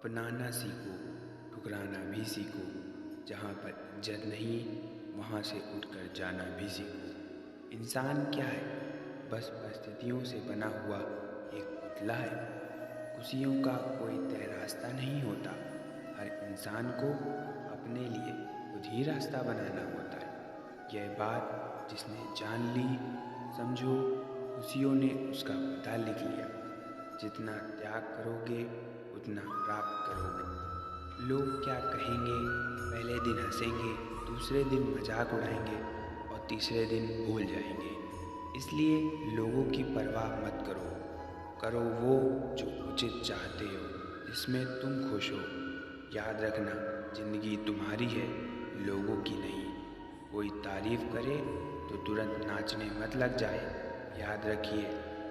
अपनाना सीखो, ठुकराना भी सीखो। जहाँ पर इज्जत नहीं, वहाँ से उठकर जाना भी सीखो। इंसान क्या है? बस परिस्थितियों से बना हुआ एक पुतला है। खुशियों का कोई तय रास्ता नहीं होता। हर इंसान को अपने लिए खुद ही रास्ता बनाना होता है। यह बात जिसने जान ली, समझो खुशियों ने उसका पता लिख लिया। जितना त्याग करोगे उतना प्राप्त करोगे। लोग क्या कहेंगे? पहले दिन हंसेंगे, दूसरे दिन मजाक उड़ाएंगे और तीसरे दिन भूल जाएंगे। इसलिए लोगों की परवाह मत करो। करो वो जो उचित चाहते हो, जिसमें तुम खुश हो। याद रखना, जिंदगी तुम्हारी है, लोगों की नहीं। कोई तारीफ करे तो तुरंत नाचने मत लग जाए। याद रखिए,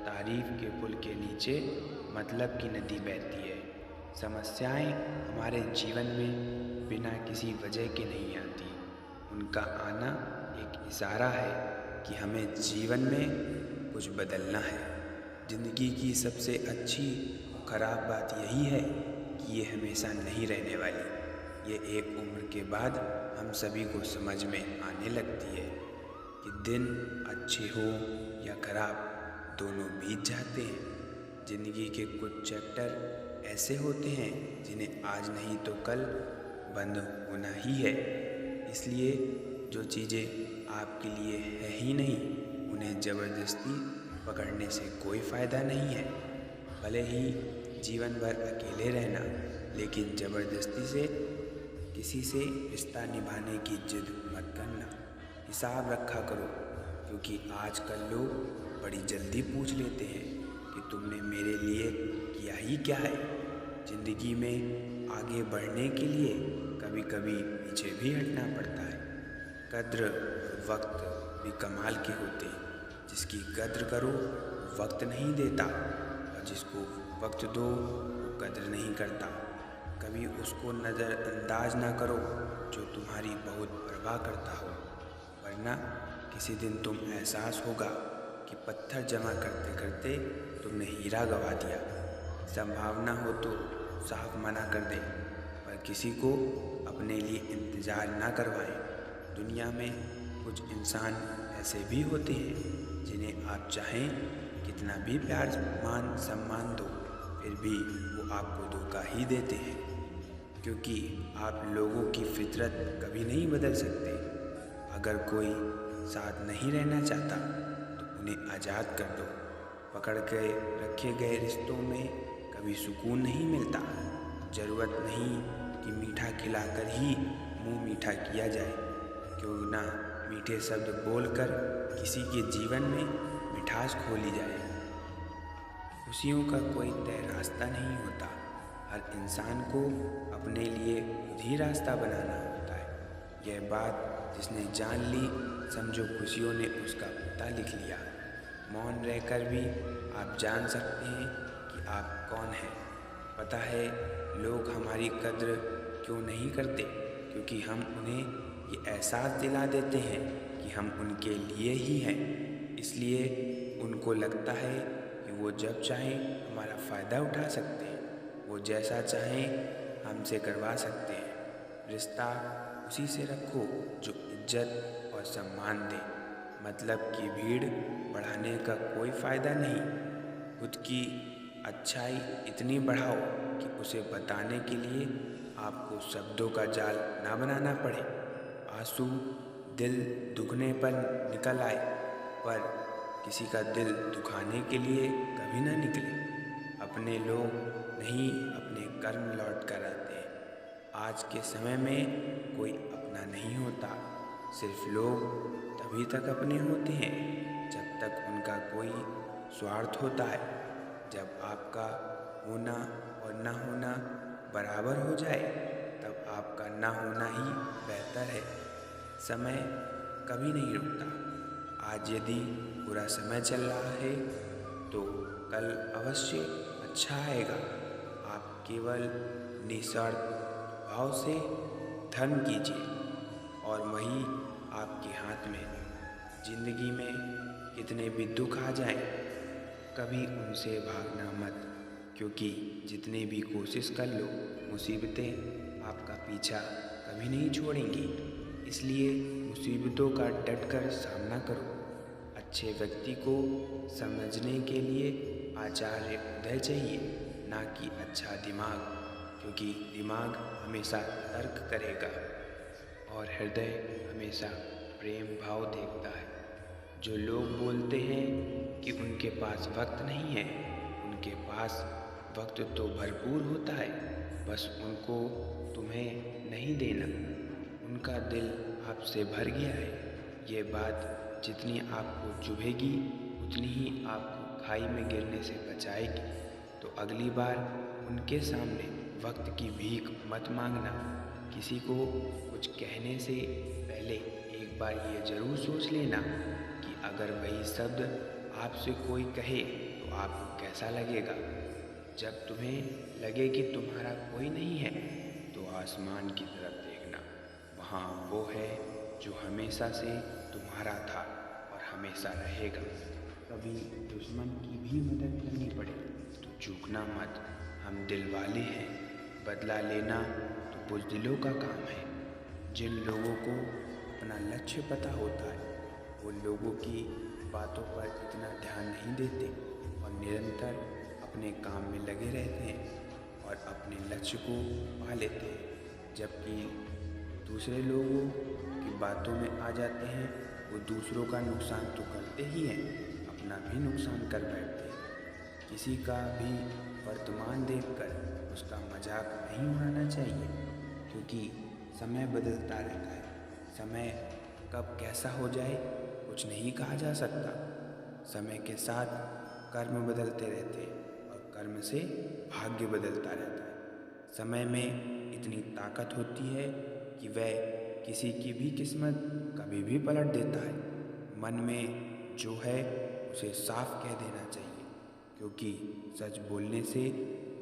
तारीफ के पुल के नीचे मतलब की नदी बहती है। समस्याएं हमारे जीवन में बिना किसी वजह के नहीं आती। उनका आना एक इशारा है कि हमें जीवन में कुछ बदलना है। जिंदगी की सबसे अच्छी और ख़राब बात यही है कि ये हमेशा नहीं रहने वाली। ये एक उम्र के बाद हम सभी को समझ में आने लगती है कि दिन अच्छे हो या खराब, दोनों बीत जाते हैं। जिंदगी के कुछ चैप्टर ऐसे होते हैं जिन्हें आज नहीं तो कल बंद होना ही है। इसलिए जो चीज़ें आपके लिए है ही नहीं, उन्हें ज़बरदस्ती पकड़ने से कोई फ़ायदा नहीं है। भले ही जीवन भर अकेले रहना, लेकिन ज़बरदस्ती से किसी से रिश्ता निभाने की जिद मत करना। हिसाब रखा करो, क्योंकि आजकल लोग बड़ी जल्दी पूछ लेते हैं कि तुमने मेरे लिए किया ही क्या है। ज़िंदगी में आगे बढ़ने के लिए कभी कभी पीछे भी हटना पड़ता है। कद्र और वक्त भी कमाल के होते हैं। जिसकी कद्र करो वो वक्त नहीं देता, और जिसको वक्त दो वो कद्र नहीं करता। कभी उसको नज़रअंदाज ना करो जो तुम्हारी बहुत परवाह करता हो, वरना किसी दिन तुम एहसास होगा कि पत्थर जमा करते करते तुमने हीरा गवा दिया। संभावना हो तो साफ मना कर दें, पर किसी को अपने लिए इंतज़ार ना करवाएं। दुनिया में कुछ इंसान ऐसे भी होते हैं जिन्हें आप चाहें कितना भी प्यार मान सम्मान दो, फिर भी वो आपको धोखा ही देते हैं। क्योंकि आप लोगों की फितरत कभी नहीं बदल सकते। अगर कोई साथ नहीं रहना चाहता तो उन्हें आज़ाद कर दो। पकड़ के रखे गए रिश्तों में कभी सुकून नहीं मिलता। ज़रूरत नहीं कि मीठा खिलाकर ही मुंह मीठा किया जाए। क्यों ना मीठे शब्द बोलकर किसी के जीवन में मिठास खोली जाए। खुशियों का कोई तय रास्ता नहीं होता। हर इंसान को अपने लिए खुद ही रास्ता बनाना होता है। यह बात जिसने जान ली, समझो खुशियों ने उसका पता लिख लिया। मौन रहकर भी आप जान सकते हैं कि आप कौन हैं। पता है लोग हमारी कद्र क्यों नहीं करते? क्योंकि हम उन्हें ये एहसास दिला देते हैं कि हम उनके लिए ही हैं। इसलिए उनको लगता है कि वो जब चाहें हमारा फ़ायदा उठा सकते हैं, वो जैसा चाहें हमसे करवा सकते हैं। रिश्ता उसी से रखो जो इज्जत और सम्मान दे। मतलब की भीड़ बढ़ाने का कोई फ़ायदा नहीं। खुद की अच्छाई इतनी बढ़ाओ कि उसे बताने के लिए आपको शब्दों का जाल ना बनाना पड़े। आंसू दिल दुखने पर निकल आए, पर किसी का दिल दुखाने के लिए कभी ना निकले। अपने लोग नहीं, अपने कर्म लौट कर आते हैं। आज के समय में कोई अपना नहीं होता। सिर्फ लोग तभी तक अपने होते हैं जब तक उनका कोई स्वार्थ होता है। जब आपका होना और ना होना बराबर हो जाए, तब आपका ना होना ही बेहतर है। समय कभी नहीं रुकता। आज यदि बुरा समय चल रहा है तो कल अवश्य अच्छा आएगा। आप केवल निस्वार्थ भाव से धर्म कीजिए और वही आपके हाथ में। जिंदगी में कितने भी दुख आ जाएं, कभी उनसे भागना मत। क्योंकि जितने भी कोशिश कर लो, मुसीबतें आपका पीछा कभी नहीं छोड़ेंगी। इसलिए मुसीबतों का डटकर सामना करो। अच्छे व्यक्ति को समझने के लिए आचार्य उदय चाहिए, ना कि अच्छा दिमाग, क्योंकि दिमाग हमेशा तर्क करेगा और हृदय हमेशा प्रेम भाव देखता है। जो लोग बोलते हैं कि उनके पास वक्त नहीं है, उनके पास वक्त तो भरपूर होता है, बस उनको तुम्हें नहीं देना। उनका दिल आपसे भर गया है। ये बात जितनी आपको चुभेगी उतनी ही आपको खाई में गिरने से बचाएगी। तो अगली बार उनके सामने वक्त की भीख मत मांगना। किसी को कुछ कहने से पहले एक बार ये ज़रूर सोच लेना कि अगर वही शब्द आपसे कोई कहे तो आपको कैसा लगेगा। जब तुम्हें लगे कि तुम्हारा कोई नहीं है तो आसमान की तरफ देखना। वहाँ वो है जो हमेशा से तुम्हारा था और हमेशा रहेगा। कभी दुश्मन की भी मदद करनी पड़े तो चूकना मत। हम दिल वाले हैं, बदला लेना तो बुज़दिलों का काम है। जिन लोगों को अपना लक्ष्य पता होता है वो लोगों की बातों पर इतना ध्यान नहीं देते और निरंतर अपने काम में लगे रहते हैं और अपने लक्ष्य को पा लेते हैं। जबकि दूसरे लोगों की बातों में आ जाते हैं, वो दूसरों का नुकसान तो करते ही हैं, अपना भी नुकसान कर बैठते हैं। किसी का भी वर्तमान देखकर उसका मजाक नहीं उड़ाना चाहिए, क्योंकि समय बदलता रहता है। समय कब कैसा हो जाए कुछ नहीं कहा जा सकता। समय के साथ कर्म बदलते रहते हैं और कर्म से भाग्य बदलता रहता है। समय में इतनी ताकत होती है कि वह किसी की भी किस्मत कभी भी पलट देता है। मन में जो है उसे साफ कह देना चाहिए, क्योंकि सच बोलने से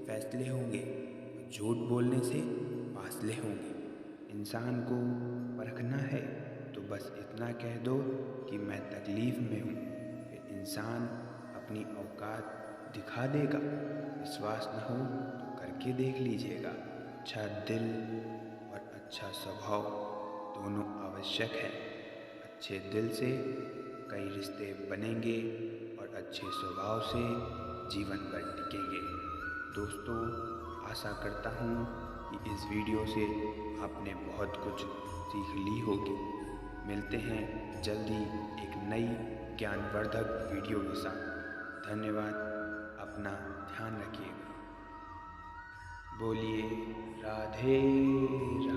फैसले होंगे और झूठ बोलने से फासले होंगे। इंसान को परखना है तो बस इतना कह दो कि मैं तकलीफ़ में हूँ, फिर इंसान अपनी औकात दिखा देगा। विश्वास न हो तो करके देख लीजिएगा। अच्छा दिल और अच्छा स्वभाव दोनों आवश्यक है। अच्छे दिल से कई रिश्ते बनेंगे और अच्छे स्वभाव से जीवन भर टिकेंगे। दोस्तों, आशा करता हूँ कि इस वीडियो से आपने बहुत कुछ सीख ली होगी। मिलते हैं जल्दी एक नई ज्ञानवर्धक वीडियो के साथ। धन्यवाद। अपना ध्यान रखिएगा। बोलिए राधे राधे।